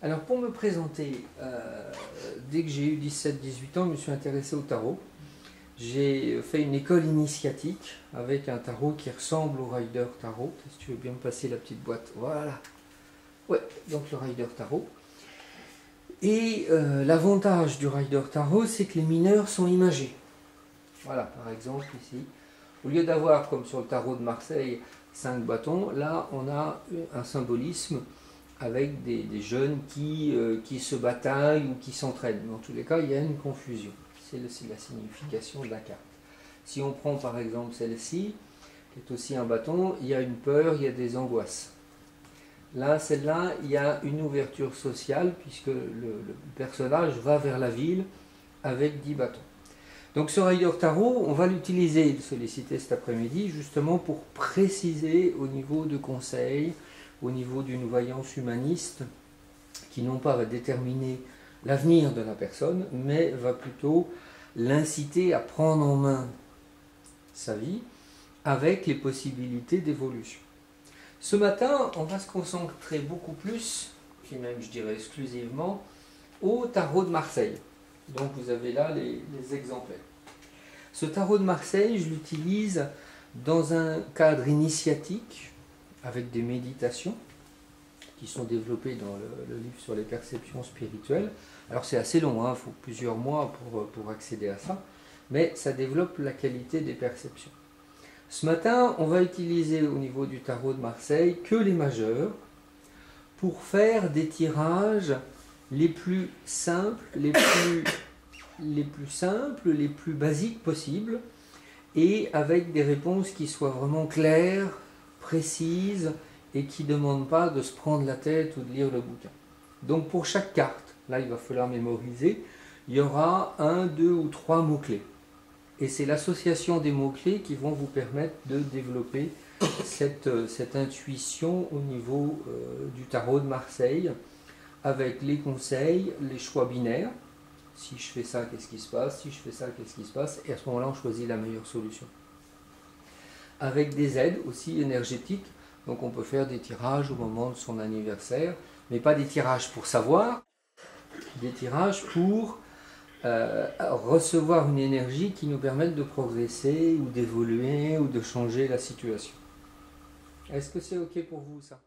Alors pour me présenter, dès que j'ai eu 17-18 ans, je me suis intéressé au tarot. J'ai fait une école initiatique avec un tarot qui ressemble au Rider Tarot. Si tu veux bien me passer la petite boîte, voilà. Ouais, donc le Rider Tarot. Et l'avantage du Rider Tarot, c'est que les mineurs sont imagés. Voilà, par exemple ici. Au lieu d'avoir, comme sur le tarot de Marseille, 5 bâtons, là on a un symbolisme avec des jeunes qui se bataillent ou qui s'entraînent. Dans tous les cas, il y a une confusion. C'est la signification de la carte. Si on prend par exemple celle-ci, qui est aussi un bâton, il y a une peur, il y a des angoisses. Là, celle-là, il y a une ouverture sociale, puisque le personnage va vers la ville avec 10 bâtons. Donc ce Rider Tarot, on va l'utiliser, le solliciter cet après-midi, justement pour préciser au niveau de conseils, au niveau d'une voyance humaniste, qui non pas va déterminer l'avenir de la personne, mais va plutôt l'inciter à prendre en main sa vie avec les possibilités d'évolution. Ce matin, on va se concentrer beaucoup plus, et même je dirais exclusivement, au tarot de Marseille. Donc vous avez là les exemplaires. Ce tarot de Marseille, je l'utilise dans un cadre initiatique, avec des méditations qui sont développées dans le livre sur les perceptions spirituelles. Alors c'est assez long, il faut plusieurs mois pour accéder à ça, mais ça développe la qualité des perceptions. Ce matin, on va utiliser au niveau du tarot de Marseille que les majeurs pour faire des tirages les plus simples, les plus basiques possibles, et avec des réponses qui soient vraiment claires, précises, et qui ne demandent pas de se prendre la tête ou de lire le bouquin. Donc pour chaque carte, là il va falloir mémoriser, il y aura 1, 2 ou 3 mots-clés. Et c'est l'association des mots-clés qui vont vous permettre de développer cette intuition au niveau du tarot de Marseille, avec les conseils, les choix binaires. Si je fais ça, qu'est-ce qui se passe? Si je fais ça, qu'est-ce qui se passe? Et à ce moment-là, on choisit la meilleure solution. Avec des aides aussi énergétiques. Donc on peut faire des tirages au moment de son anniversaire, mais pas des tirages pour savoir, des tirages pour recevoir une énergie qui nous permette de progresser ou d'évoluer ou de changer la situation. Est-ce que c'est OK pour vous ça?